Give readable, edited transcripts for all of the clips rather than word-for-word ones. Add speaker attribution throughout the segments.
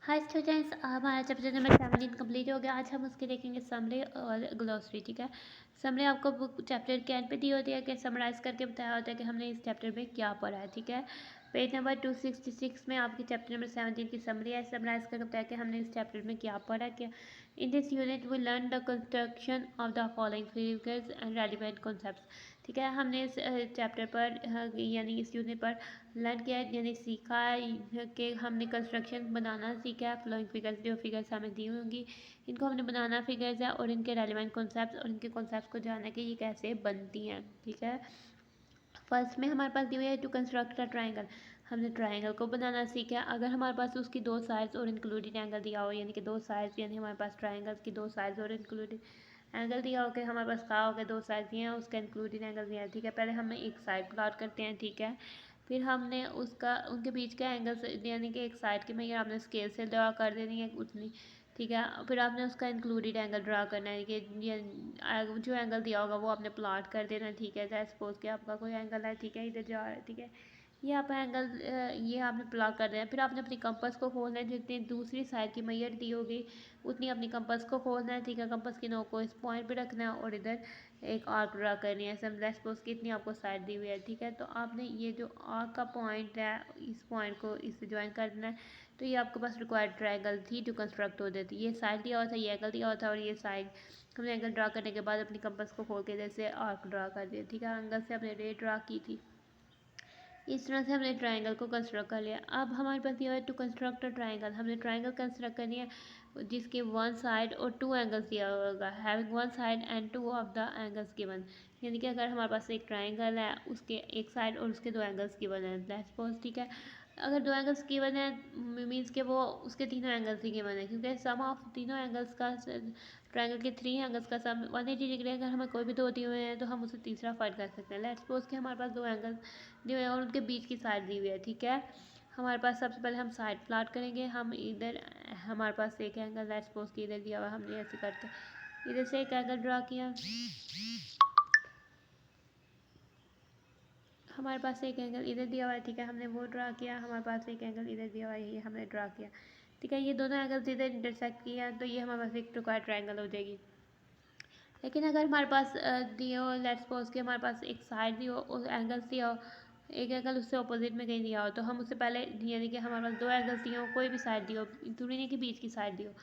Speaker 1: Hi students, हमारा chapter number 17 complete हो गया। आज हम उसके देखेंगे समरी और ग्लोसरी। ठीक है, समरी आपको बुक चैप्टर के एंड पे दी होती है कि समराइज़ करके बताया होता है कि हमने इस चैप्टर में क्या पढ़ा है। ठीक है, पेज नंबर 266 में आपकी चैप्टर नंबर 17 की समरी है। समराइज़ करके बताया कि हमने इस चैप्टर में क्या पढ़ा। क्या in this unit we learn the construction of the following figures and relevant concepts. ठीक है, हमने इस चैप्टर पर यानी इस यूनिट पर लर्न किया यानी सीखा है कि हमने कंस्ट्रक्शन बनाना सीखा है। फ्लोइंग फिगर्स, जो फिगर्स हमें दी होंगी इनको हमने बनाना फिगर्स है और इनके रेलिवेंट कॉन्सेप्ट्स और इनके कॉन्सेप्ट्स को जानना कि ये कैसे बनती हैं। ठीक है, फर्स्ट में हमारे पास दी हुई है टू कंस्ट्रक्ट अ ट्राइंगल। हमने ट्राइंगल को बनाना सीखा। अगर हमारे पास उसकी दो साइड्स और इंक्लूडिंग एंगल दिया हो, यानी कि दो साइड्स, यानी हमारे पास ट्राइंगल्स की दो साइड्स और इंक्लूडिंग एंगल दिया हो कि हमारे पास कहा हो कि दो साइड दिए हैं, उसका इंक्लूडिंग एंगल दिया है। ठीक है, पहले हम एक साइड प्लॉट करते हैं। ठीक है, फिर हमने उसका उनके बीच का एंगल यानी कि एक साइड की मैयर आपने स्केल से ड्रा कर देनी है उतनी। ठीक है, फिर आपने उसका इंक्लूडेड एंगल ड्रा करना है कि जो एंगल दिया होगा वो आपने प्लॉट कर देना है। ठीक है, जैसे सपोज कि आपका कोई एंगल है, ठीक है, इधर जा रहा है। ठीक है, ये आप एंगल ये आपने प्लॉट कर देना है। फिर आपने अपनी कंपास को खोलना है, जितनी दूसरी साइड की मैयर दी होगी उतनी अपनी कंपास को खोलना है। ठीक है, कंपास की नोक को इस पॉइंट पे रखना है और इधर एक आर्क ड्रा करनी है। सपोज कि इतनी आपको साइड दी हुई है। ठीक है, तो आपने ये जो आर्क का पॉइंट है इस पॉइंट को इससे ज्वाइन कर देना है। तो ये आपके पास रिक्वायर्ड ट्रायंगल थी जो कंस्ट्रक्ट हो जाती है। ये साइड दिया हुआ था, ये एंगल दिया हुआ था और ये साइड हमने एंगल ड्रा करने के बाद अपनी कंपास को खोल के जैसे आर्क ड्रा कर दिया। ठीक है, एंगल से हमने रे ड्रा की थी। इस तरह से हमने ट्राइंगल को कंस्ट्रक्ट कर लिया। अब हमारे पास ये है टू कंस्ट्रक्ट अ ट्राइंगल। हमने ट्राइंगल कंस्ट्रक्ट करनी है जिसके वन साइड और टू एंगल्स दिया होगा, having one side and two of the angles given. यानी कि अगर हमारे पास एक ट्राइंगल है, उसके एक साइड और उसके दो एंगल्स गिवन है, लेट्स सपोज। ठीक है, अगर दो एंगल्स गिवन है मीन्स के वो उसके तीनों एंगल्स ही गिवन है, क्योंकि सम ऑफ तीनों एंगल्स का ट्राइंगल के थ्री एंगल्स का सम 180 डिग्री। अगर हमें कोई भी दो दिए हुए हैं तो हम उसे तीसरा फाइंड कर सकते हैं। लेट्स सपोज कि हमारे पास दो एंगल दिए हुए हैं और उनके बीच की साइड दी हुई है। ठीक है, हमारे पास सबसे पहले हम साइड प्लॉट करेंगे। हम इधर हमारे पास एक एंगल लेट्स सपोज कि इधर दिया हुआ, हमने ऐसे करके इधर से एक एंगल ड्रा किया। हमारे पास एक एंगल इधर दिया हुआ है। ठीक है, हमने वो ड्रा किया। हमारे पास एक एंगल इधर दिया हुआ है, ये हमने ड्रा किया। ठीक है, ये दोनों एंगल्स इधर इंटरसेक्ट किया तो ये हमारे पास एक रिक्वायर्ड ट्रायंगल हो जाएगी। लेकिन अगर हमारे पास दिए हो, लेट्स सपोज कि हमारे पास एक साइड दी हो और एंगल्स दिया हो, एक एंगल उससे अपोजिट में कहीं दिया हो, तो हम उससे पहले यानी कि हमारे पास दो एंगल्स दिए हो, कोई भी साइड दी हो, जरूरी नहीं कि बीच की साइड दी हो,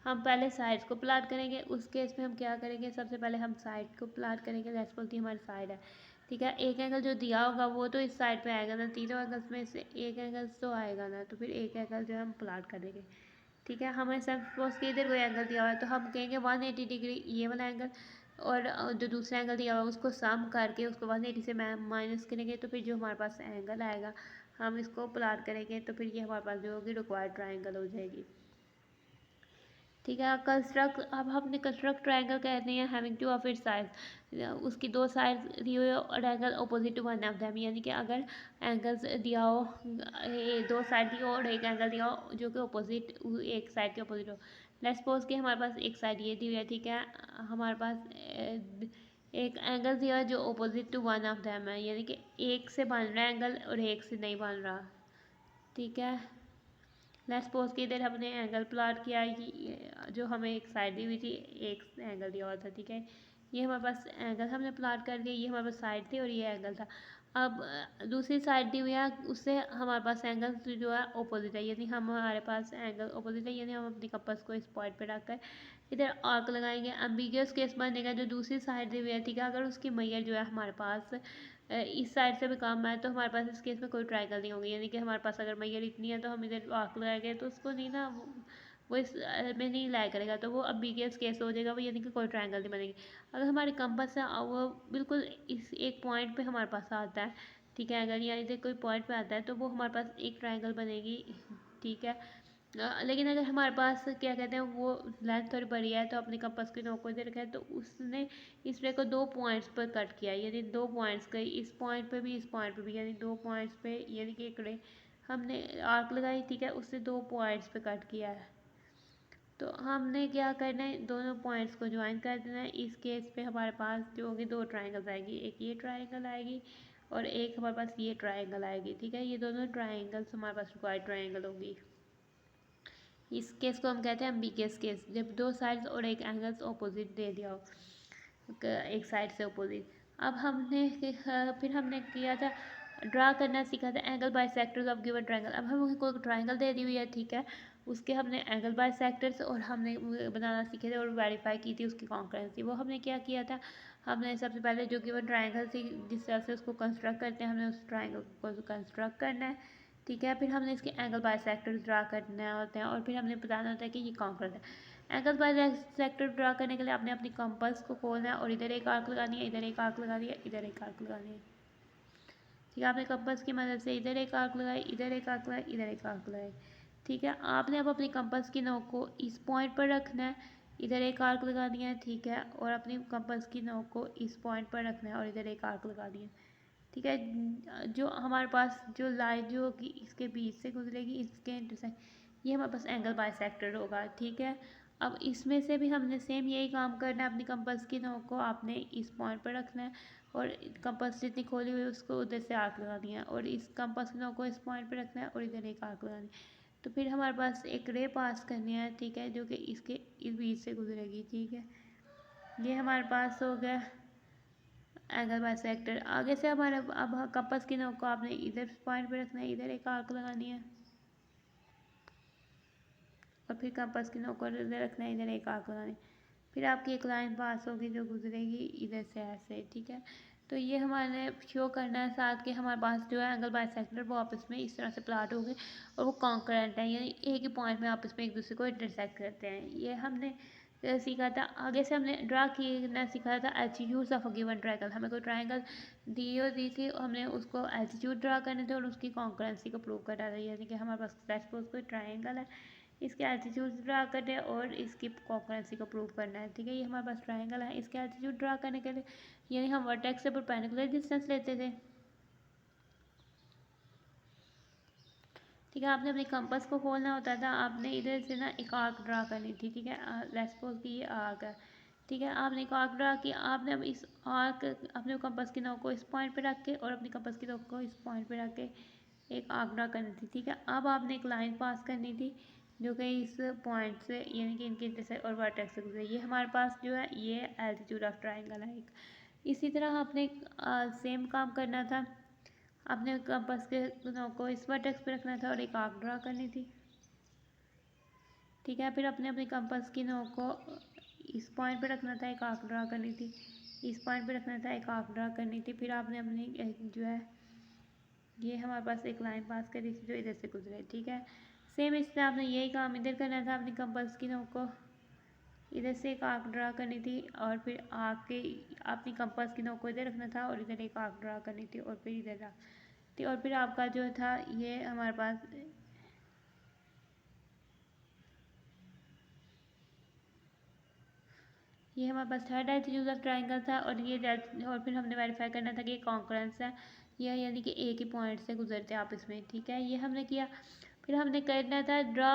Speaker 1: हम पहले साइड्स को प्लॉट करेंगे। उस केस में हम क्या करेंगे, सबसे पहले हम साइड को प्लॉट करेंगे। लेट्स सपोज कि हमारी साइड है। ठीक है, एक एंगल जो दिया होगा वो तो इस साइड पे आएगा ना, तीनों एंगल्स में से एक एंगल तो आएगा ना, तो फिर एक एंगल जो है हम प्लॉट करेंगे। ठीक है, हमें सपोज कि इधर कोई एंगल दिया हुआ है तो हम कहेंगे 180 डिग्री ये वाला एंगल, और जो दूसरा एंगल दिया हुआ है उसको सम करके उसको 180 से माइनस करेंगे, तो फिर जो हमारे पास एंगल आएगा हम इसको प्लॉट करेंगे, तो फिर ये हमारे पास जो होगी रिक्वायर्ड ट्राइंगल हो जाएगी। ठीक है, कंस्ट्रक्ट, अब हमने कंस्ट्रक्ट ट्राइंगल कहते हैं having two of its sides. उसकी दो साइड्स दी हुई और angle opposite to one of them, यानी कि अगर एंगल्स दिया हो, दो साइड दी हो और एक एंगल दिया हो जो कि अपोजिट, एक साइड के अपोजिट हो। लेट्स सपोज कि हमारे पास एक साइड ये दी हुई है। ठीक है, हमारे पास एक एंगल दिया है जो opposite to one of them है, यानी कि एक से बन रहा है एंगल और एक से नहीं बन रहा। ठीक है, लेट्स सपोज कि इधर हमने एंगल प्लॉट किया जो हमें एक साइड दी हुई थी, एक एंगल दिया हुआ था। ठीक है, ये हमारे पास एंगल हमने प्लॉट कर दिया, ये हमारे पास साइड थी और ये एंगल था। अब दूसरी साइड दी हुई है, उससे हमारे पास एंगल जो है ऑपोजिट है, यानी हमारे पास एंगल ऑपोजिट है, यानी हम अपनी कंपास को इस पॉइंट पे रखकर इधर आर्क लगाएंगे। एम्बिगियस केस बनेगा जो दूसरी साइड दी हुई है। ठीक है, अगर उसकी मैयर जो है हमारे पास इस साइड से भी कम है तो हमारे पास इस केस में कोई ट्राइंगल नहीं होगी, यानी कि हमारे पास अगर मैयर इतनी है तो हम इधर आर्क लगाएंगे तो उसको नहीं ना, वो इस में नहीं लाया करेगा, तो वो एम्बिगियस केस हो जाएगा, वो यानी कि कोई ट्राइंगल नहीं बनेगी। अगर हमारी कंपास है वो बिल्कुल इस एक पॉइंट पे हमारे पास आता है। ठीक है, अगर यहाँ इधर कोई पॉइंट पे आता है तो वो हमारे पास एक ट्राइंगल बनेगी। ठीक है, लेकिन अगर हमारे पास क्या कहते हैं वो लेंथ थोड़ी बड़ी है तो अपने कंपास की नोक को इधर रखा है, तो उसने इस रे को दो पॉइंट्स पर कट किया, यानी दो पॉइंट्स गई, इस पॉइंट पे भी इस पॉइंट पे भी, यानी दो पॉइंट्स पे, यानी कि एक रे हमने आर्क लगाई। ठीक है, उससे दो पॉइंट्स पे कट किया है, तो हमने क्या करना है, दोनों पॉइंट्स को ज्वाइन कर देना है। इस केस पे हमारे पास जो होगी दो ट्राइंगल्स आएगी, एक ये ट्राइंगल आएगी और एक हमारे पास ये ट्राइंगल आएगी। ठीक है, ये दोनों ट्राइंगल्स हमारे पास रिक्वायर्ड ट्राइंगल होगी। इस केस को हम कहते हैं एम्बिगियस केस, जब दो साइड्स और एक एंगल्स ऑपोजिट दे दिया हो एक साइड से ऑपोजिट। अब हमने फिर हमने किया था ड्रा करना सीखा था angle bisectors of given triangle. अब हम को ट्रायंगल दे दी हुई है, ठीक है, उसके हमने एंगल बाइसेक्टर्स और हमने बनाना सीखे थे और वेरीफाई की थी उसकी कॉन्करेंसी। वो हमने क्या किया था, हमने सबसे पहले जो गिवन ट्रायंगल थी जिस तरह से उसको कंस्ट्रक्ट करते हैं हमने उस ट्रायंगल को कंस्ट्रक्ट करना है, ठीक है। फिर हमने इसके एंगल बाइसेक्टर्स ड्रा करने होते हैं और फिर हमने बताना होता है कि ये कॉन्करेंट है। एंगल बाइसेक्टर ड्रा करने के लिए आपने अपनी कंपास को खोलना है और इधर एक आर्क लगानी है, इधर एक आर्क लगानी है, इधर एक आर्क लगानी है, ठीक है। आपने कंपास की मदद से इधर एक आर्क लगाई, इधर एक आर्क लगाई, इधर एक आर्क लगाई, ठीक है। आपने अब अपनी कंपास की नोक को इस पॉइंट पर रखना है, इधर एक आर्क लगानी है, ठीक है, और अपनी कंपास की नोक को इस पॉइंट पर रखना है और इधर एक आर्क लगानी है, ठीक है। जो हमारे पास जो लाइन जो होगी इसके बीच से गुजरेगी, इसके इंटरसेक्ट, ये हमारे पास एंगल बाइसेक्टर होगा, ठीक है। अब इसमें से भी हमने सेम यही काम करना है, अपनी कंपास की नोक को आपने इस पॉइंट पर रखना है और कंपास जितनी खोली हुई है उसको उधर से आर्क लगानी है और इस कंपास की नोक को इस पॉइंट पर रखना है और इधर एक आर्क लगानी है। तो फिर हमारे पास एक रे पास करनी है, ठीक है, जो कि इसके इस बीच से गुजरेगी, ठीक है। ये हमारे पास हो गया एंगल बाइसेक्टर। आगे से हमारे अब कंपास की नोक को आपने इधर पॉइंट पे रखना है, इधर एक आर्क लगानी है और फिर कंपास की नोक को इधर रखना है, इधर एक आर्क लगानी है। फिर आपकी एक लाइन पास होगी जो गुजरेगी इधर से ऐसे, ठीक है। तो ये हमारे शो करना है साथ के हमारे पास जो है एंगल बाइसेक्टर वो आपस में इस तरह से प्लॉट हो गए और वो कॉन्करेंट है, यानी एक ही पॉइंट में आपस में एक दूसरे को इंटरसेक्ट करते हैं। ये हमने सीखा था। आगे से हमने ड्रा करना सीखा था altitudes of a given triangle. हमें कोई ट्रायंगल दी थी, हमने उसको एल्टीट्यूड ड्रा करने थे और उसकी कॉन्करेंसी को प्रूव करना था। यानी कि हमारे पास सपोज कोई ट्रायंगल है, इसके एल्टीट्यूड ड्रा करने हैं और इसकी कॉन्करेंसी को प्रूव करना है, ठीक है। ये हमारे पास ट्रायंगल है, इसके एल्टीट्यूड ड्रा करने के लिए यानी हम वर्टेक्स से परपेंडिकुलर डिस्टेंस लेते थे, ठीक है। आपने अपने कंपास को खोलना होता था, आपने इधर से ना एक आर्क ड्रा करनी थी, ठीक है। लेट्स सपोज कि ये आर्क है, ठीक है। आपने एक आर्क ड्रा किया, आपने अब इस आर्क अपने कंपास की नोक को इस पॉइंट पे रख के और अपनी कंपास की नोक को इस पॉइंट पे रख के एक आर्क ड्रा करनी थी, ठीक है। अब आपने एक लाइन पास करनी थी जो कि इस पॉइंट से यानी कि इनके इंटरसेक्ट और वर्टेक्स से गुजरे। ये हमारे पास जो है ये एल्टीट्यूड ऑफ ट्रायंगल है एक। इसी तरह आपने सेम काम करना था, आपने कंपास के नोक को इस वर्टेक्स पे रखना था और एक आर्क ड्रा करनी थी, ठीक है। फिर अपने अपनी कंपास की नोक को इस पॉइंट पे रखना था, एक आर्क ड्रा करनी थी, इस पॉइंट पे रखना था, एक आर्क ड्रा करनी थी। फिर आपने अपनी जो है ये हमारे पास एक लाइन पास करी थी जो इधर से गुजरे, ठीक है। सेम इस तरह आपने यही काम इधर करना था, अपनी कंपास की नोक को इधर से एक आर्क ड्रा करनी थी और फिर आर्क के अपनी कंपास की नोक को इधर रखना था और इधर एक आर्क ड्रा करनी थी और फिर इधर थी और फिर आपका जो था ये हमारे पास ये हमारे पास थर्ड एल्टीट्यूड ऑफ ट्रायंगल था और ये और फिर हमने वेरीफाई करना था कि ये कॉन्करेंस है या यानी कि एक ही पॉइंट से गुजरते हैं आपस में, ठीक है। ये हमने किया। फिर हमने करना था ड्रा,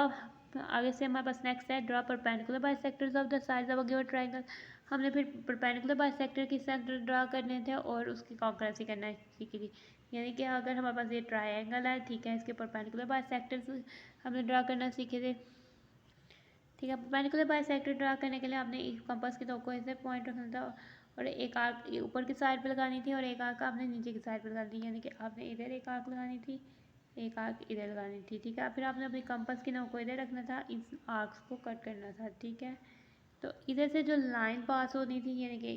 Speaker 1: आगे से हमारे पास नेक्स्ट है draw perpendicular bisectors of the sides of a given triangle. हमने फिर परपेंडिकुलर बाइसेक्टर के सेंटर ड्रा करने थे और उसकी कॉन्करेंसी करना सीखी थी। यानी कि अगर हमारे पास ये ट्रायंगल है, ठीक है, इसके परपेंडिकुलर बाइसेक्टर्स हमने ड्रा करना सीखे थे, ठीक है। परपेंडिकुलर बाइसेक्टर ड्रा करने के लिए आपने एक कंपास की नोक को ऐसे पॉइंट रखना था और एक आर्क ऊपर की साइड पे लगानी थी और एक आर्क आपने नीचे की साइड पे लगानी थी, यानी कि आपने इधर एक आर्क लगानी थी, एक आर्क इधर लगानी थी, ठीक है। फिर आपने अपनी कंपास की नोक को इधर रखना था, इस आर्क्स को कट करना था, ठीक है। तो इधर से जो लाइन पास होनी थी यानी कि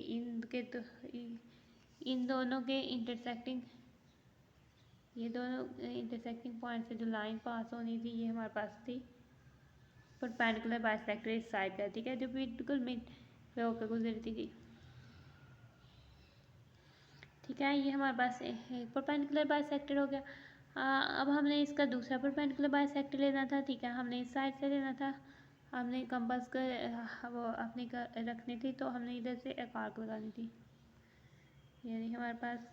Speaker 1: इन दोनों के इंटरसेक्टिंग, ये दोनों इंटरसेक्टिंग पॉइंट से जो लाइन पास होनी थी ये हमारे पास थी परपेंडिकुलर बाइसेक्टर इस साइड का, ठीक है, जो बिल्कुल मिड पे होकर गुजरती थी, ठीक है। ये हमारे पास एक परपेंडिकुलर बाइसेक्टर हो गया। अब हमने इसका दूसरा परपेंडिकुलर बाइसेक्टर लेना था, ठीक है, हमने इस साइड से लेना था। हमने कंपास का वो अपनी रखनी थी तो हमने इधर से एक आर्क लगानी थी, यानी हमारे पास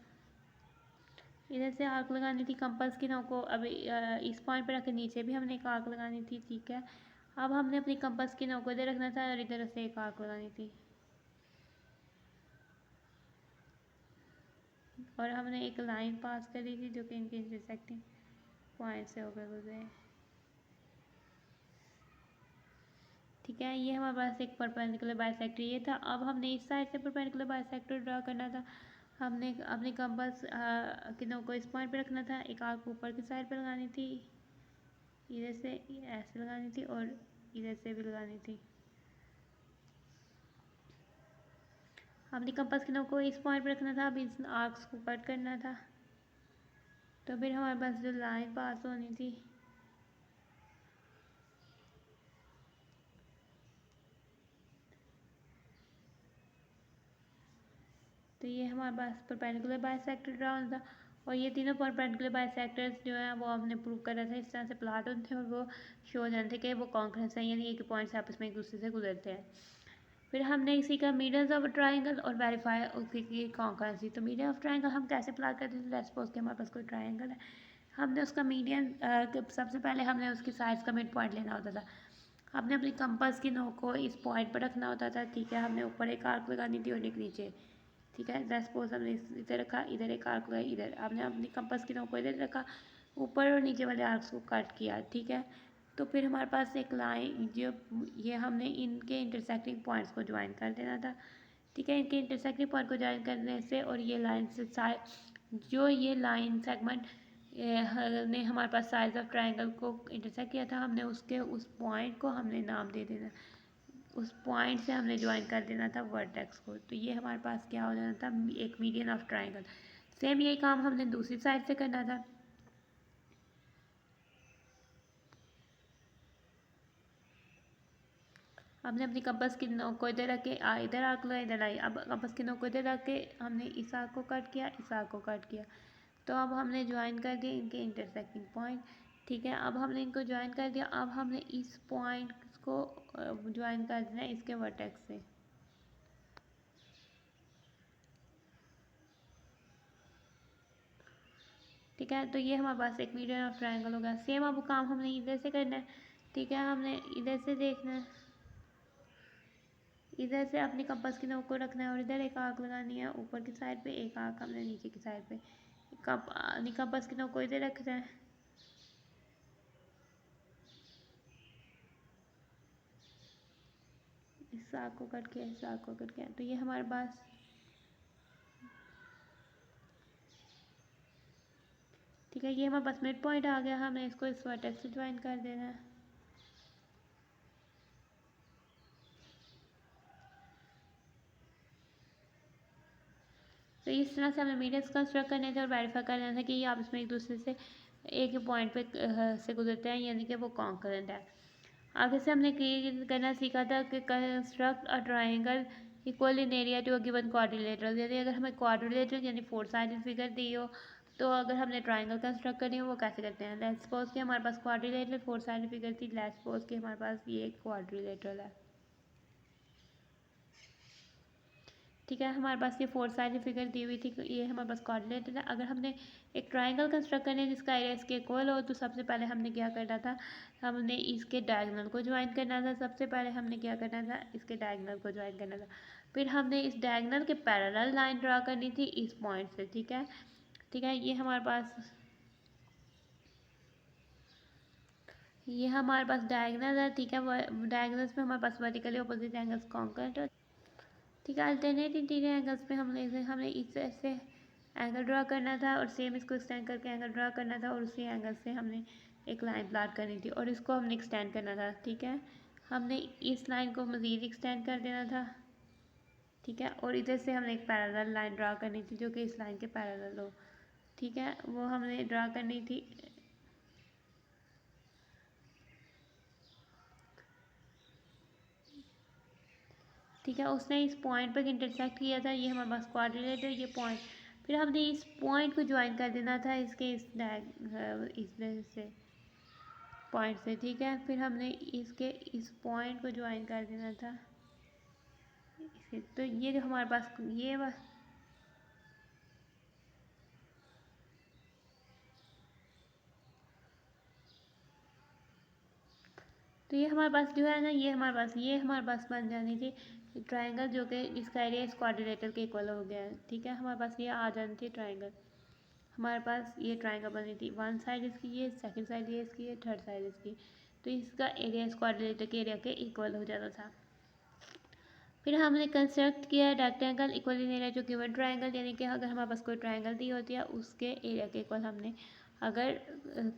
Speaker 1: इधर से आर्क लगानी थी कंपास की नोक को। अब इस पॉइंट पर रखे नीचे भी हमने एक आर्क लगानी थी, ठीक है। अब हमने अपनी कंपास की नोक को इधर रखना था और इधर से एक आर्क लगानी थी और हमने एक लाइन पास करी थी जो कि इनके इंटरसेक्टिंग पॉइंट से होकर गुजरे। ठीक है, ये हमारे पास एक परपेंडिकुलर बाइसेक्टर ये था। अब हमने इस साइड से परपेंडिकुलर बाइसेक्टर ड्रा करना था। हमने अपने कंपास की नोक को इस पॉइंट पे रखना था, एक आर्क ऊपर की साइड पे लगानी थी, इधर से ऐसे लगानी थी और इधर से भी लगानी थी। हमने कंपास की नोक को इस पॉइंट पे रखना था, अब इस आर्क्स को कट करना था। तो फिर हमारे पास जो लाइन पास होनी थी तो ये हमारे पास परपेंडिकुलर बाइसेक्टर ड्रा होना था। और ये तीनों परपेंडिकुलर बाइसेक्टर्स जो है वो हमने प्रूव करा था, इस तरह से प्लाट होते थे और वो शो हो जाते थे कि वो कॉन्करेंस है, यानी एक पॉइंट्स आपस में एक दूसरे से गुजरते हैं। फिर हमने इसी का मीडियन ऑफ ट्राइंगल और वेरीफाई उसकी कॉन्करेंसी। तो मीडियन ऑफ ट्राइंगल हम कैसे प्लाट करते थे? लेट्स सपोज कि हमारे पास कोई ट्राइंगल है, हमने उसका मीडियन सबसे पहले हमने उसकी साइड्स का मिड पॉइंट लेना होता था। हमने अपनी कंपास की नोक को इस पॉइंट पर रखना होता था, ठीक है। हमने ऊपर एक आर्क लगानी थी और एक नीचे, ठीक है। लेट्स सपोज हमने इधर रखा, इधर एक आर्क लगाई, इधर हमने अपनी कंपास की नोक को इधर रखा, ऊपर और नीचे वाले आर्क्स को कट किया, ठीक है। तो फिर हमारे पास एक लाइन जो ये हमने इनके इंटरसेक्टिंग पॉइंट्स को ज्वाइन कर देना था, ठीक है। इनके इंटरसेक्टिंग पॉइंट को ज्वाइन करने से और ये लाइन से जो ये लाइन सेगमेंट ने हमारे पास साइज ऑफ ट्राइंगल को इंटरसेक्ट किया था, हमने उसके उस पॉइंट को हमने नाम दे देना, उस पॉइंट से हमने ज्वाइन कर देना था वर्टेक्स को। तो ये हमारे पास क्या हो जाना था? एक मीडियन ऑफ ट्राइंगल। सेम यही काम हमने दूसरी साइड से करना था। हमने अपनी कंपास की नोक को इधर रख के इधर आर्क लगाई, इधर आई। अब कंपास की नोक को इधर रख के हमने इस आर्क को कट किया, इस आर्क को कट किया। तो अब हमने ज्वाइन कर दिया इनके इंटरसेक्टिंग पॉइंट, ठीक है। अब हमने इनको ज्वाइन कर दिया, अब हमने इस पॉइंट को ज्वाइन कर देना इसके वर्टेक्स से, ठीक है। तो ये हमारे पास एक मीडियन ऑफ ट्राइंगल होगा। सेम अब काम हमने इधर से करना है, ठीक है। हमने इधर से देखना है, इधर से अपनी कंपास की नोक को रखना है और इधर एक आर्क लगानी है ऊपर की साइड पे, एक आर्क हमने नीचे की साइड पे। कंपास की नोक को इधर रखना है, इस आर्क को कट किया, इस आर्क को कट किया। तो ये हमारे पास, ठीक है, ये हमारे पास मिड पॉइंट आ गया। हमें इसको इस वर्टेक्स से ज्वाइन कर देना है। तो इस तरह से हमें मीडियंस कंस्ट्रक्ट करने थे और वेरीफाई करना था कि ये आपस में एक दूसरे से एक ही पॉइंट पे से गुजरते हैं, यानी कि वो कॉन्करेंट है। आगे से हमने करना सीखा था कि construct a triangle equal in area to a given quadrilateral. यानी अगर हमें क्वाड्रिलेटरल यानी फोर साइडेड फिगर दी हो, तो अगर हमने ट्राइंगल कंस्ट्रक्ट करनी हो वो कैसे करते हैं? लेट्स सपोज कि हमारे पास क्वाड्रिलेटरल फोर साइडेड फिगर थी। लेट्स सपोज कि हमारे पास ये क्वाड्रिलेटरल है, ठीक है। हमारे पास ये फोर साइड फिगर दी हुई थी, ये हमारे पास कोऑर्डिनेट है। अगर हमने एक ट्राइंगल कंस्ट्रक्ट करने जिसका एरिया इसके इक्वल हो, तो सबसे पहले हमने क्या करना था? हमने इसके डायगोनल को ज्वाइन करना था। सबसे पहले हमने क्या करना था? इसके डायगोनल को ज्वाइन करना था। फिर हमने इस डायगोनल के पैरेलल लाइन ड्रा करनी थी इस पॉइंट से, ठीक है। ठीक है, ये हमारे पास डायगोनल है, ठीक है। डायगोनल्स में हमारे पास वर्टिकली अपोजिट एंगल्स कॉन्करेंट, ठीक है। अल्टरनेट इंटीरियर एंगल्स पे हमने इस ऐसे एंगल ड्रा करना था और सेम इसको एक्सटेंड करके एंगल ड्रा करना था और उसी एंगल से हमने एक लाइन प्लाट करनी थी और इसको हमने एक्सटेंड करना था, ठीक है। हमने इस लाइन को मज़ीद एक्सटेंड कर देना था, ठीक है। और इधर से हमने एक पैरेलल लाइन ड्रा करनी थी जो कि इस लाइन के पैरेलल हो, ठीक है। वो हमने ड्रा करनी थी, ठीक है। उसने इस पॉइंट पर इंटरसेक्ट किया था, ये हमारे पास क्वाड्रिलेटरल ये पॉइंट। फिर हमने इस पॉइंट को ज्वाइन कर देना था इसके इस से पॉइंट से, ठीक है। फिर हमने इसके इस पॉइंट को ज्वाइन कर देना था इसे। तो ये जो हमारे पास तो ये हमारे पास जो है ना, ये हमारे पास बन जानी थी ट्राइंगल, जो कि इसका एरिया इस क्वाड्रिलेटरल के इक्वल हो गया है, ठीक है। हमारे पास ये आ जानी थी ट्राइंगल, हमारे पास ये ट्राइंगल बनी थी। वन साइड इसकी ये, सेकंड साइड ये इसकी, ये थर्ड साइड इसकी। तो इसका एरिया इस क्वाड्रिलेटरल के एरिया के इक्वल हो जाता था। फिर हमने कंस्ट्रक्ट किया रेक्टेंगल इक्वल इन एरिया जो गिवन ट्रायंगल, यानी कि अगर हमारे पास कोई ट्रायंगल दी होती है उसके एरिया के इक्वल हमने अगर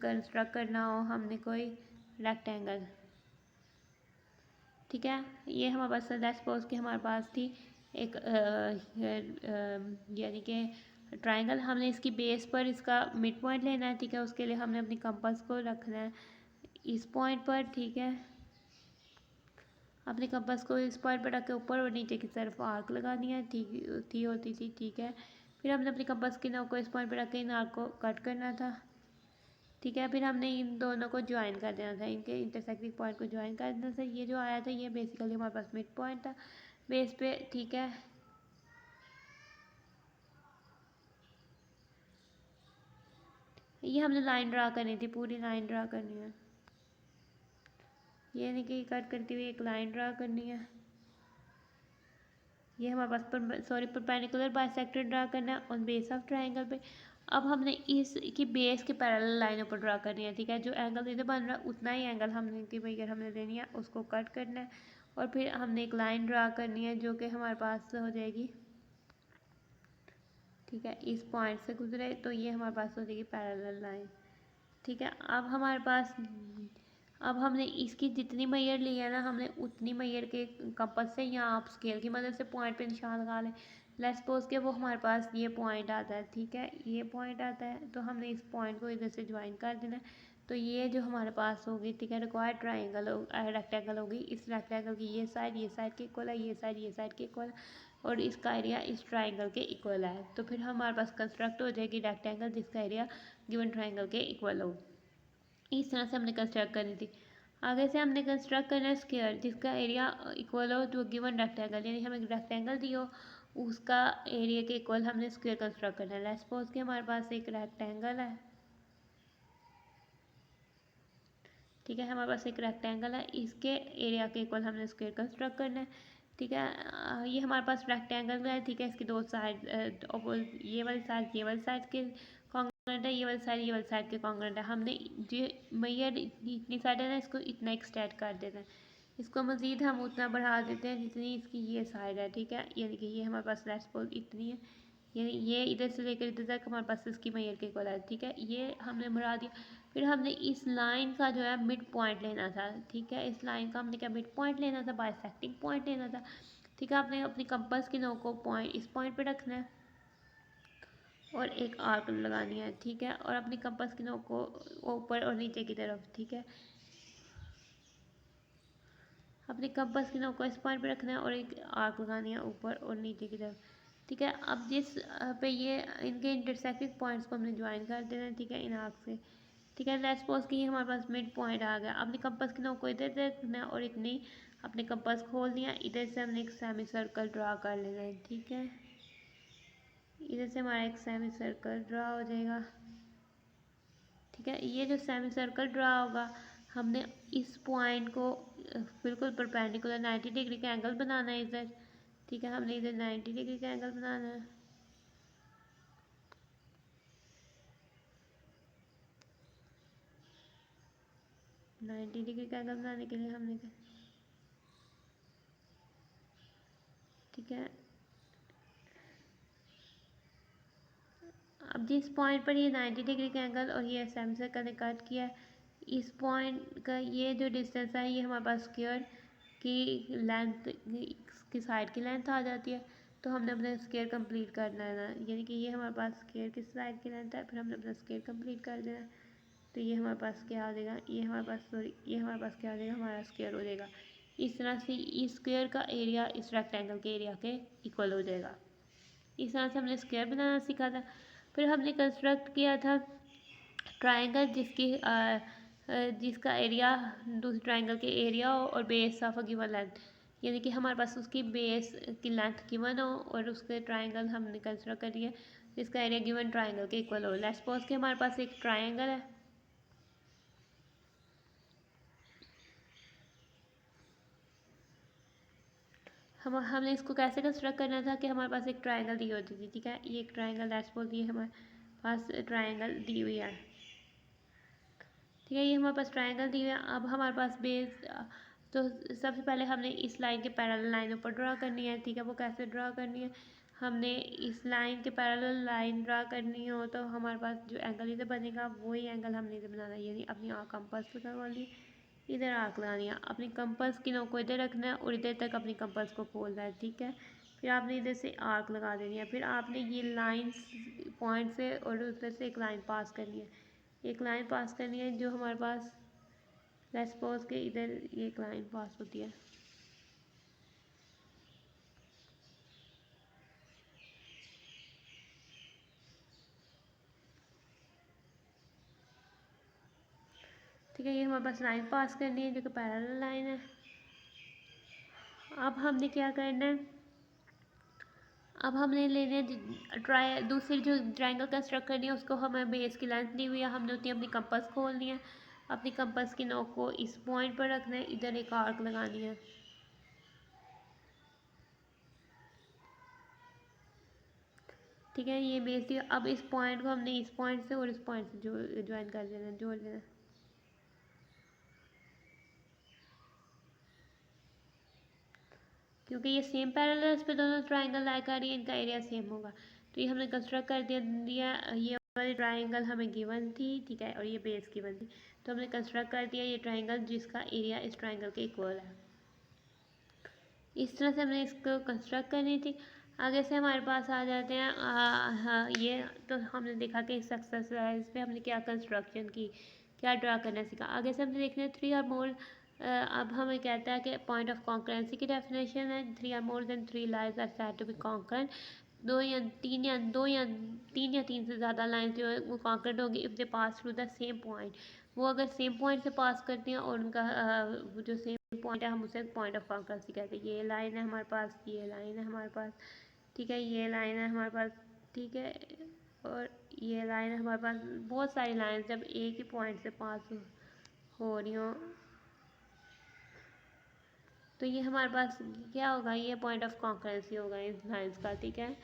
Speaker 1: कंस्ट्रक्ट करना हो हमने कोई रेक्टेंगल, ठीक है। ये हमारे पास लेट्स सपोज कि हमारे पास थी एक यानी कि ट्रायंगल, हमने इसकी बेस पर इसका मिड पॉइंट लेना है, ठीक है। उसके लिए हमने अपनी कंपास को रखना है इस पॉइंट पर, ठीक है। अपने कंपास को इस पॉइंट पर रख के ऊपर और नीचे की तरफ आर्क लगानी है, ठीक थी होती थी, ठीक है। फिर हमने अपनी कंपास की नोक को इस पॉइंट पर रख के इन आर्क को कट करना था, ठीक है। फिर हमने इन दोनों को ज्वाइन कर देना था, इनके इंटरसेक्टिंग पॉइंट को ज्वाइन कर देना था। ये जो आया था ये बेसिकली हमारे पास मिड पॉइंट था बेस पे, ठीक है। ये हमने लाइन ड्रा करनी थी, पूरी लाइन ड्रा करनी है, ये नहीं कि कट करती हुई एक लाइन ड्रा करनी है। ये हमारे पास परपेंडिकुलर बाइसेक्टर ड्रा करना है ऑन बेस ऑफ ट्रायंगल पे। अब हमने इसकी बेस के पैरेलल लाइनों पर ड्रा करनी है, ठीक है। जो एंगल इधर बन रहा है उतना ही एंगल हमने की फिगर हमने लेनी है, उसको कट करना है और फिर हमने एक लाइन ड्रा करनी है जो कि हमारे पास हो जाएगी, ठीक है। इस पॉइंट से गुजरे तो ये हमारे पास हो जाएगी पैरेलल लाइन, ठीक है। अब हमने इसकी जितनी मैयर ली है ना हमने उतनी मैयर के कंपास से या आप स्केल की मदद से पॉइंट पे निशान लगा लें। लेट्स सपोज के वो हमारे पास ये पॉइंट आता है, ठीक है। ये पॉइंट आता है तो हमने इस पॉइंट को इधर से ज्वाइन कर देना है। तो ये जो हमारे पास होगी, ठीक है, रिक्वायर्ड ट्राइंगल रेक्टेंगल होगी। इस रेक्टेंगल की ये साइड के इक्वल है, ये साइड के इक्वल है और इसका एरिया इस ट्राइंगल के इक्वल है। तो फिर हमारे पास कंस्ट्रक्ट हो जाएगी रेक्टेंगल जिसका एरिया गिवन ट्राइंगल के इक्वल हो। इस तरह से हमने कंस्ट्रक्ट करनी थी। आगे से हमने कंस्ट्रक्ट करना है स्क्वायर जिसका एरिया इक्वल हो टू गिवन रेक्टेंगल, यानी हमें रेक्टेंगल दी हो उसका एरिया के इक्वल हमने स्क्वायर कंस्ट्रक्ट करना है। लेट्स सपोज कि हमारे पास एक रेक्टेंगल है, ठीक है। हमारे पास एक रेक्टेंगल है, इसके एरिया के इक्वल हमने स्क्वायर कंस्ट्रक्ट करना है, ठीक है। ये हमारे पास रेक्टेंगल है, ठीक है। इसकी दो साइड ये वाली साइड के कॉन्ग्रुएंट है, ये वाली साइड के कॉन्ग्रुएंट है। हमने जो मैयर इतनी साइड है ना इसको इतना एक्सटेंड कर देना है, इसको मज़ीद हम उतना बढ़ा देते हैं जितनी इसकी ये साइड है, ठीक है। यानी कि ये हमारे पास लेट्स सपोज इतनी है, यानी ये इधर से लेकर इधर तक हमारे पास इसकी मैयर के इक्वल है, ठीक है। ये हमने बढ़ा दिया। फिर हमने इस लाइन का जो है मिड पॉइंट लेना था, ठीक है। इस लाइन का हमने क्या मिड पॉइंट लेना था, बाइसेक्टिंग पॉइंट लेना था, ठीक है। आपने अपनी कंपास की नोक को पॉइंट इस पॉइंट पे रखना है और एक आर्क लगानी है, ठीक है। और अपनी कंपास की नोक को ऊपर और नीचे की तरफ, ठीक है। अपनी कंपास की नोक को इस पॉइंट पे रखना है और एक आर्क लगानी है ऊपर और नीचे की तरफ, ठीक है। अब जिस पे ये इनके इंटरसेक्टिंग पॉइंट्स को हमने ज्वाइन कर देना है, ठीक है, इन आर्क से, ठीक है। लेट्स सपोज कि ये हमारे पास मिड पॉइंट आ गया। अपनी कंपास की नोक को इधर रखना है और इतनी अपने कंपास खोल दिया, इधर से हमने एक सेमी सर्कल ड्रा कर लेना है, ठीक है। इधर से हमारा एक सेमी सर्कल ड्रा हो जाएगा, ठीक है। ये जो सेमी सर्कल ड्रा होगा हमने इस पॉइंट को बिल्कुल परपेंडिकुलर 90 डिग्री का एंगल बनाना है इधर, ठीक है। हमने इधर 90 डिग्री का एंगल बनाना है, 90 डिग्री का एंगल बनाने के लिए हमने, ठीक है। अब जिस पॉइंट पर ये 90 डिग्री का एंगल और ये सेमी सर्कल ने कट किया है, इस पॉइंट का ये जो डिस्टेंस है ये हमारे पास स्क्वायर की लेंथ की साइड की लेंथ आ जाती है। तो हमने अपना स्क्वायर कंप्लीट करना है ना, यानी कि ये हमारे पास स्क्वायर की साइड की लेंथ है, फिर हमने अपना स्क्वायर कंप्लीट कर देना है। तो ये हमारे पास क्या आ जाएगा, ये हमारे पास क्या आ जाएगा, हमारा स्क्वायर हो जाएगा। इस तरह से इस स्क्वायर का एरिया इस रेक्टेंगल के एरिया के इक्वल हो जाएगा। इस तरह से हमने स्क्वायर बनाना सीखा था। फिर हमने कंस्ट्रक्ट किया था ट्रायंगल जिसका एरिया दूसरे ट्रायंगल के एरिया हो और base of a given length, यानी कि हमारे पास उसकी बेस की लेंथ गिवन हो और उसके ट्रायंगल हमने कंस्ट्रक्ट कर दिया जिसका एरिया गिवन ट्रायंगल के इक्वल हो। लेट्स सपोज कि हमारे पास एक ट्रायंगल है, हमने इसको कैसे कंस्ट्रक्ट करना था कि हमारे पास एक ट्रायंगल दी होती थी, ठीक है। ये एक ट्रायंगल लेट्स सपोज ये हमारे पास ट्रायंगल दी हुई है, ठीक है। ये हमारे पास ट्रायंगल दी हुई है। अब हमारे पास बेस तो सबसे पहले हमने इस लाइन के पैरेलल लाइन ऊपर ड्रा करनी है। ठीक है, वो कैसे ड्रा करनी है, हमने इस लाइन के पैरेलल लाइन ड्रा करनी हो तो हमारे पास जो एंगल इधर बनेगा वही एंगल हमने इधर बनाना है। यानी अपनी कंपास लगा ली, इधर आर्क लगानी है, अपनी कंपास की नोक को इधर रखना है और इधर तक अपनी कंपास को खोलना है। ठीक है, फिर आपने इधर से आर्क लगा देनी है। फिर आपने ये लाइन पॉइंट से और उधर से एक लाइन पास करनी है, एक लाइन पास करनी है जो हमारे पास लेट्स सपोज के इधर ये एक लाइन पास होती है। ठीक है, ये हमारे पास लाइन पास करनी है जो कि पैरेलल लाइन है। अब हमने क्या करना है, अब हमने लेने दूसरी जो ट्रायंगल कंस्ट्रक्ट करनी है उसको हमें बेस की लेंथ दी हुई है, हमने उतनी अपनी कंपास खोलनी है, अपनी कंपास की नोक को इस पॉइंट पर रखना है, इधर एक आर्क लगानी है। ठीक है, ये बेस दिया। अब इस पॉइंट को हमने इस पॉइंट से और इस पॉइंट से ज्वाइन कर देना है, जोड़ देना है। क्योंकि ये सेम पैरेलल्स पे दोनों ट्रायंगल लाई कर रही है, इनका एरिया सेम होगा। तो ये हमने कंस्ट्रक्ट कर दिया। ये वाली ट्रायंगल हमें गिवन थी, ठीक है, और ये बेस गिवन थी, तो हमने कंस्ट्रक्ट कर दिया ये ट्रायंगल जिसका एरिया इस ट्रायंगल के इक्वल है। इस तरह से हमने इसको कंस्ट्रक्ट करनी थी। आगे से हमारे पास आ जाते हैं हाँ, ये तो हमने देखा कि सक्सेस इस पे हमने क्या कंस्ट्रक्शन की, क्या ड्रा करना सीखा। आगे से हमने देखना है 3 और मोर। अब हमें कहता है कि पॉइंट ऑफ कॉन्करेंसी की डेफिनेशन है 3 और more than 3 lines are said to be concurrent. दो या तीन से ज़्यादा लाइन्स जो है वो कॉन्करेंट होगी if they pass through the same point. वो अगर सेम पॉइंट से पास करती हैं और उनका जो सेम पॉइंट है हम उसे पॉइंट ऑफ कॉन्करेंसी कहते हैं। ये लाइन है हमारे पास, ये लाइन है हमारे पास, ठीक है, ये लाइन है हमारे पास, ठीक है, और ये लाइन है हमारे पास। बहुत सारी लाइन जब एक ही पॉइंट से पास हो रही हो तो ये हमारे पास क्या होगा, ये पॉइंट ऑफ कॉन्करेंसी होगा इस लाइन्स का। ठीक है,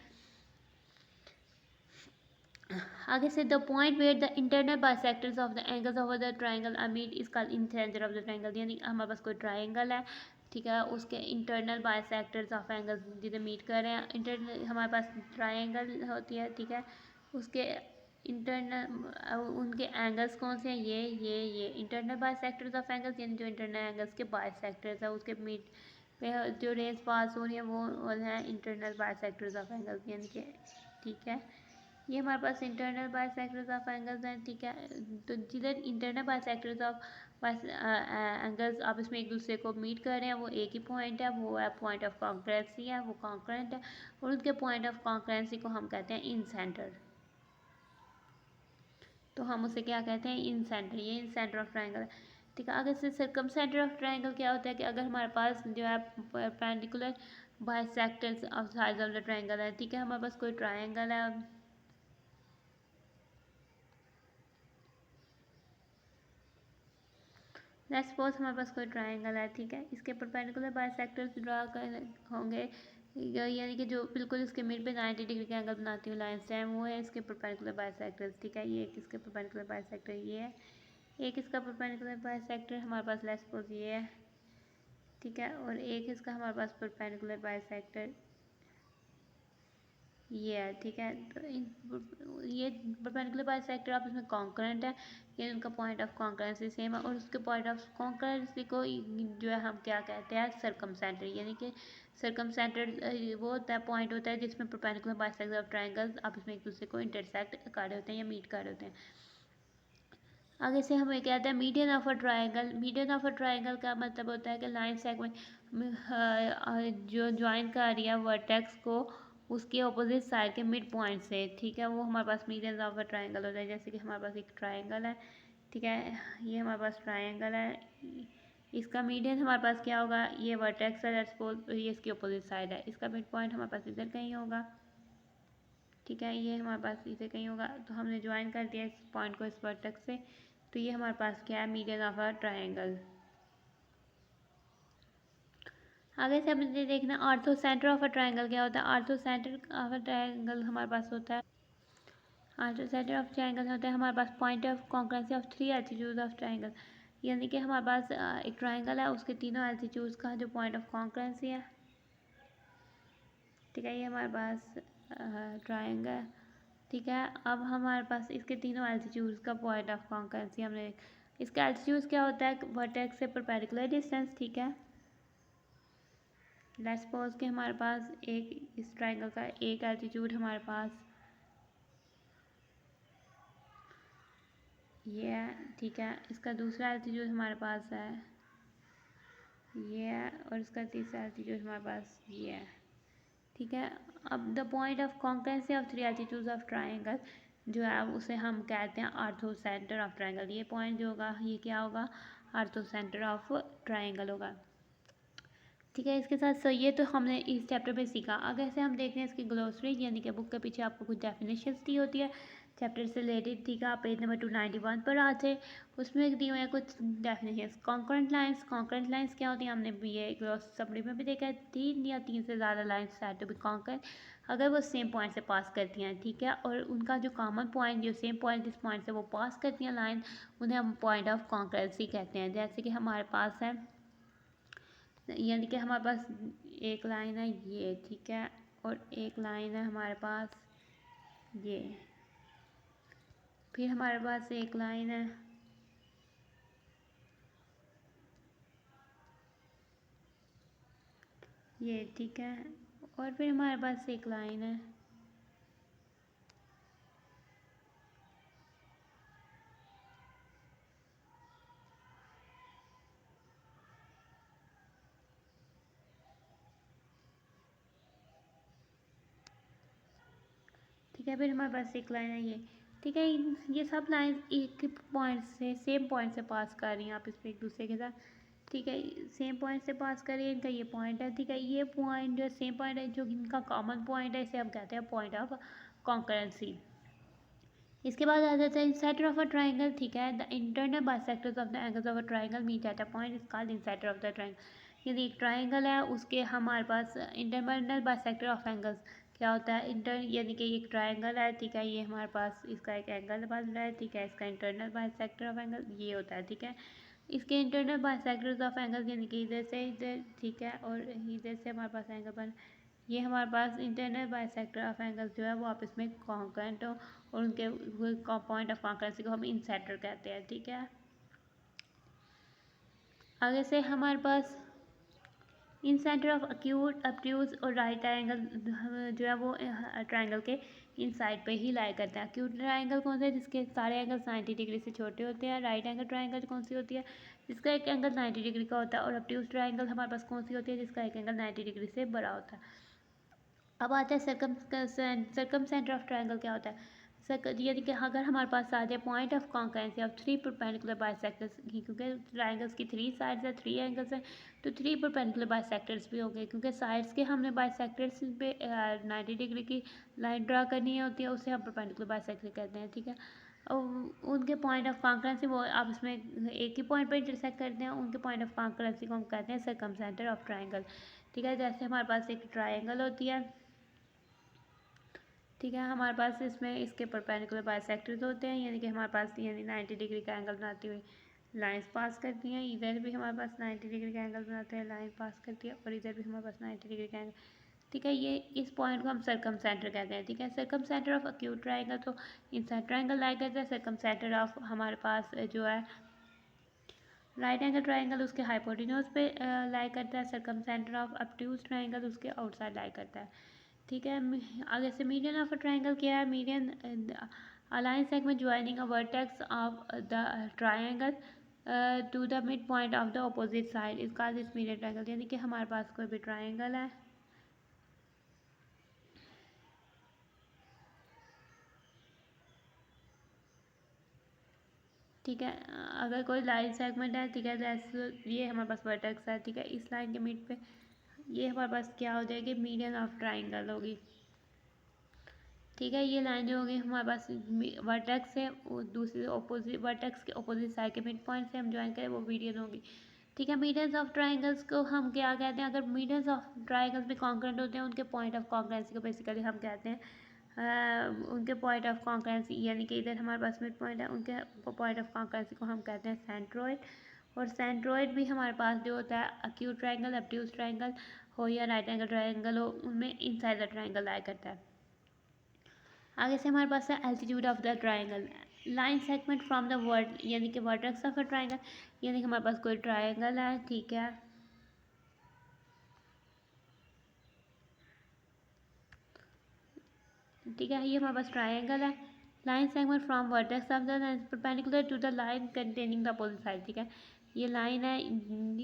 Speaker 1: आगे से the point where the internal bisectors of the angles of the triangle are meet is called incentre of the triangle. यानी हमारे पास कोई ट्रायंगल है, ठीक है, उसके इंटरनल बाइसेक्टर्स ऑफ एंगल्स जिसे मीट कर रहे हैं, इंटरनल हमारे पास ट्रायंगल होती है, ठीक है, उसके इंटरनल उनके एंगल्स कौन से हैं, ये इंटरनल बाइसेक्टर्स ऑफ एंगल्स, यानी जो इंटरनल एंगल्स के बाइसेक्टर्स है उसके मीट पे जो रेज पास हो रही है वो हैं इंटरनल बाइसेक्टर्स ऑफ एंगल्स, यानी कि ठीक है, ये हमारे पास इंटरनल बाइसेक्टर्स ऑफ एंगल्स हैं। ठीक है, तो जिधर इंटरनल बाइसेक्टर्स ऑफ एंगल्स आप इसमें एक दूसरे को मीट कर रहे हैं वो एक ही पॉइंट है, वो है पॉइंट ऑफ कॉन्करेंसी है, वो कॉन्करेंट है, और उनके पॉइंट ऑफ कॉन्करेंसी को हम कहते हैं इन सेंटर। तो हम उसे क्या कहते हैं, इन सेंटर, ये इन सेंटर ऑफ ट्रायंगल है। ठीक है, आगे से सर्कम सेंटर ऑफ ट्रायंगल क्या होता है कि अगर हमारे पास जो है perpendicular bisectors of side of the triangle है, ठीक है, हमारे पास कोई ट्रायंगल है, लेट्स सपोज हमारे पास कोई ट्रायंगल है, ठीक है, इसके परपेंडिकुलर बाइसेक्टर्स ड्रा कर होंगे, यानी कि जो बिल्कुल इसके मिड पे 90 डिग्री के एंगल बनाती हुई लाइन्स हैं वो है इसके परपेंडिकुलर बाइसेक्टर्स। ठीक है, ये एक इसके परपेंडिकुलर बाइसेक्टर ये है, एक इसका परपेंडिकुलर बाइसेक्टर हमारे पास लेट्स सपोज ये है, ठीक है, और एक इसका हमारे पास परपेंडिकुलर बाइसेक्टर ये है। ठीक है, तो ये परपेंडिकुलर बाइसेक्टर आप इसमें कॉन्करेंट है, ये उनका पॉइंट ऑफ कॉन्करेंसी सेम है, और उसके पॉइंट ऑफ कॉन्करेंसी को जो है हम क्या कहते हैं, सर्कम सेंटर, यानी कि सर्कम सेंटर वो होता है पॉइंट होता है जिसमें परपेंडिकुलर बाइसेक्टर ऑफ ट्रायंगल्स आप इसमें एक दूसरे को इंटरसेक्ट कर रहे होते हैं या मीट कर रहे होते हैं। आगे से हमें कहते हैं median of a triangle. Median of a triangle का मतलब होता है कि लाइन सेगमेंट जो ज्वाइन कर रही है वर्टेक्स को उसके ऑपोजिट साइड के मिड पॉइंट से, ठीक है, वो हमारे पास मीडियन ऑफ अ ट्रायंगल होता है। जैसे कि हमारे पास एक ट्रायंगल है, ठीक है, ये हमारे पास ट्रायंगल है, इसका मीडियन हमारे पास क्या होगा, ये वर्टेक्स है, ये इसकी ऑपोजिट साइड है, इसका मिड पॉइंट हमारे पास इधर कहीं होगा, ठीक है, ये हमारे पास इधर कहीं होगा, तो हमने ज्वाइन कर दिया इस पॉइंट को इस वर्टेक्स से, तो ये हमारे पास क्या है, मीडियन ऑफ अ ट्रायंगल। आगे से हमने देखना ortho centre of a triangle क्या होता है। Ortho centre of a triangle हमारे पास होता है, आल्टो सेंटर ऑफ ट्राइंगल होता है हमारे पास point of concurrency of 3 altitude of triangle, यानी कि हमारे पास एक ट्राइंगल है, उसके तीनों एल्टीट्यूड्स का जो पॉइंट ऑफ कॉन्करेंसी है, ठीक है, ये हमारे पास ट्राइंगल, ठीक है। अब हमारे पास इसके तीनों एल्टीट्यूड्स का पॉइंट ऑफ कॉन्करेंसी हमने, इसका एल्टीट्यूड क्या होता है, वर्टेक्स से परपेंडिकुलर डिस्टेंस, ठीक है। लेट्स सपोज कि हमारे पास एक इस ट्राइंगल का एक एल्टीट्यूड हमारे पास ये है, ठीक है। इसका दूसरा एल्टीट्यूड हमारे पास है ये है, और इसका तीसरा एल्टीट्यूड हमारे पास ये है, ठीक है। अब the point of concurrency of 3 altitudes of triangle जो है उसे हम कहते हैं आर्थो सेंटर ऑफ ट्राइंगल। ये पॉइंट जो होगा ये क्या होगा, आर्थो सेंटर ऑफ ट्राइंगल होगा, ठीक है। इसके साथ ये तो हमने इस चैप्टर में सीखा। अगर से हम देखते हैं इसकी ग्लोसरी, यानी कि बुक के पीछे आपको कुछ डेफिनेशंस दी होती है चैप्टर से रिलेटेड, ठीक है। आप पेज नंबर 291 पर आते, उसमें दी हुई है कुछ डेफिनेशंस। कॉन्करेंट लाइंस क्या होती है, हमने भी ये ग्लोस समरी में भी देखा है, 3 या 3 से ज़्यादा lines said to be concurrent अगर वो सेम पॉइंट से पास करती हैं, ठीक है। और उनका जो कॉमन पॉइंट, जो सेम पॉइंट जिस पॉइंट से वो पास करती हैं लाइन, उन्हें हम पॉइंट ऑफ कॉन्करेंसी कहते हैं। जैसे कि हमारे पास है, यानी कि हमारे पास एक लाइन है ये, ठीक है, और एक लाइन है हमारे पास ये, फिर हमारे पास एक लाइन है ये, ठीक है, और फिर हमारे पास एक लाइन है ठीक है, फिर हमारे पास एक लाइन है ये, ठीक है। ये सब लाइन एक पॉइंट से, सेम पॉइंट से पास कर रही हैं आप इसमें एक दूसरे के साथ, ठीक है। सेम पॉइंट से पास कर रही है, इनका ये पॉइंट है, ठीक है। ये पॉइंट जो सेम पॉइंट है, जो इनका कॉमन पॉइंट है, इसे हम कहते हैं पॉइंट ऑफ कॉन्करेंसी। इसके बाद आ जाता है इंसाइडर ऑफ अ ट्राइंगल, ठीक है। The internal bisectors of the angles of a triangle meet at a point is called incentre of the triangle. यदि एक ट्राइंगल है, उसके हमारे पास इंटरनल बाइसेक्टर ऑफ एंगल्स क्या होता है, यानी कि एक ट्राइंगल है, ठीक है। ये हमारे पास इसका एक एंगल बन रहा है, ठीक है। इसका इंटरनल बाइसेक्टर ऑफ एंगल ये होता है, ठीक है। इसके इंटरनल बाइसेक्टर्स ऑफ एंगल्स यानी कि इधर से इधर, ठीक है, और इधर से हमारे पास एंगल बन, ये हमारे पास इंटरनल बाइसेक्टर ऑफ एंगल्स जो है वो आपस में कॉन्करेंट हो, और उनके पॉइंट ऑफ कॉन्करेंसी को हम इंसेटर कहते हैं, ठीक है। आगे से हमारे पास इन सेंटर ऑफ एक्यूट ऑब्ट्यूज और राइट ट्राइंगल जो है वो ट्राइंगल के इन साइड पे ही लाई करते हैं। एक्यूट ट्राइंगल कौन सा है, जिसके सारे एंगल 90 डिग्री से छोटे होते हैं। राइट एंगल ट्राइंगल कौन सी होती है, जिसका एक एंगल 90 डिग्री का होता है। और ऑब्ट्यूज ट्राइंगल हमारे पास कौन सी होती है, जिसका एक एंगल 90 डिग्री से बड़ा होता है। अब आता है सर्कम सेंटर ऑफ ट्राइंगल क्या होता है, यानी कि अगर हमारे पास आ जाए point of concurrency of 3 perpendicular bisectors, क्योंकि ट्राइंगल्स की 3 साइड्स है, 3 एंगल्स हैं, तो 3 परपेंडिकुलर बाइसेक्टर्स भी हो गए, क्योंकि साइड्स के हमने बाइसेक्टर्स पे 90 डिग्री की लाइन ड्रा करनी होती है, उसे हम परपेंडिकुलर बाइसेक्टर कहते हैं, ठीक है। और उनके पॉइंट ऑफ कॉन्करेंसी वो आप इसमें एक ही पॉइंट पर इंटरसेक्ट करते हैं, उनके पॉइंट ऑफ कॉन्करेंसी को हम कहते हैं सर्कम सेंटर ऑफ ट्राइंगल, ठीक है। जैसे हमारे पास एक ट्राइंगल होती है, ठीक है, हमारे पास इसमें इसके परपेंडिकुलर बाइसेक्टर्स होते हैं, यानी कि हमारे पास यानी 90 डिग्री का एंगल बनाती हुई लाइंस पास करती हैं। इधर भी हमारे पास 90 डिग्री का एंगल बनाते हैं, लाइन पास करती है, और इधर भी हमारे पास 90 डिग्री का एंगल, ठीक है। ये इस पॉइंट को हम सर्कम सेंटर कहते हैं, ठीक है। Circum centre of acute triangle तो इनसाइड ट्राइंगल लाई करता है। सर्कम सेंटर ऑफ हमारे पास जो है राइट एंगल ट्राइंगल उसके हाइपोटेन्यूज पे लाई करता है। Circum centre of obtuse triangle उसके आउटसाइड लाई करता है, ठीक है। आगे से मीडियन ऑफ अ ट्राइंगल क्या है, median a line segment joining a vertex of the triangle to the mid point of the opposite side is called this median triangle. यानी कि हमारे पास कोई भी ट्राइंगल है, ठीक है। अगर कोई लाइन सेगमेंट है, ठीक है, जैसे ये हमारे पास वर्टेक्स है, ठीक है। इस लाइन के मिड पे ये हमारे पास क्या हो जाएगी, मीडियन ऑफ ट्राइंगल होगी, ठीक है। ये लाइन जो होगी हमारे पास वर्टेक्स से दूसरी ऑपोजिट वर्टेक्स के ऑपोजिट साइड के मिड पॉइंट से हम ज्वाइन करें वो मीडियन होगी, ठीक है। मीडियंस ऑफ ट्राइंगल्स को हम क्या कहते हैं, अगर मीडियंस ऑफ ट्राइंगल्स भी कॉन्करेंट होते हैं, उनके पॉइंट ऑफ कॉन्करेंसी को बेसिकली हम कहते हैं उनके पॉइंट ऑफ कॉन्करेंसी, यानी कि इधर हमारे पास मिड पॉइंट है, उनके पॉइंट ऑफ कॉन्करेंसी को हम कहते हैं सेंट्रोइड। और सेंट्रोइड भी हमारे पास जो होता है अक्यूट ट्रायंगल, ऑब्ट्यूज ट्रायंगल हो या राइट एंगल ट्रायंगल हो, उनमें इनसाइड द ट्रायंगल लाया करता है। आगे से हमारे पास है altitude of the triangle, line segment from the word, यानी कि वर्टेक्स ऑफ अ ट्रायंगल, यानी कि हमारे पास कोई ट्रायंगल है, ठीक है, ठीक है, ये हमारे पास ट्रायंगल है। Line segment from vertex of the perpendicular to the line containing the opposite side, ठीक है, ये लाइन है,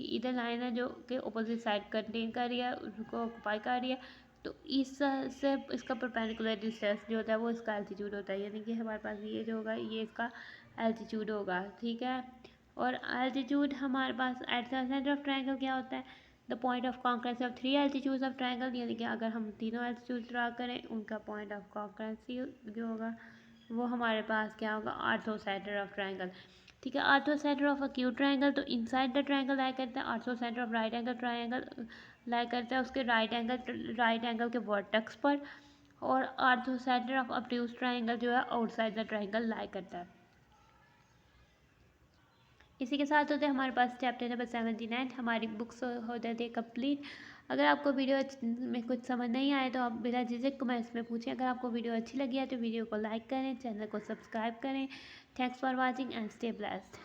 Speaker 1: इधर लाइन है जो कि अपोजिट साइड कंटेन कर रही है, उसको ऑक्यूपाई कर रही है, तो इस से इसका परपेंडिकुलर डिस्टेंस जो होता है वो इसका एल्टीट्यूड होता है, यानी कि हमारे पास ये जो होगा ये इसका एल्टीट्यूड होगा, ठीक है। और एल्टीट्यूड हमारे पास at the centre of triangle क्या होता है, the point of concurrency of 3 altitudes of triangle, यानी कि अगर हम तीनों एल्टीट्यूड ड्रा करें उनका पॉइंट ऑफ कॉन्करेंसी जो होगा वो हमारे पास क्या होगा, आर्थो सेंटर ऑफ ट्रायंगल, ठीक है। Ortho centre of acute triangle तो इनसाइड द ट्रायंगल लाया करता है, ortho centre of right angle triangle लाया करता है उसके राइट एंगल के वर्टेक्स पर, और ortho centre of obtuse triangle जो है आउटसाइड द ट्रायंगल लाया करता है। इसी के साथ होते हमारे पास चैप्टर नंबर 79 हमारी बुक्स हो जाती है कंप्लीट। अगर आपको वीडियो में कुछ समझ नहीं आए तो आप बिना झिझक कमेंट्स में पूछें। अगर आपको वीडियो अच्छी लगी है तो वीडियो को लाइक करें, चैनल को सब्सक्राइब करें। Thanks for watching and stay blessed.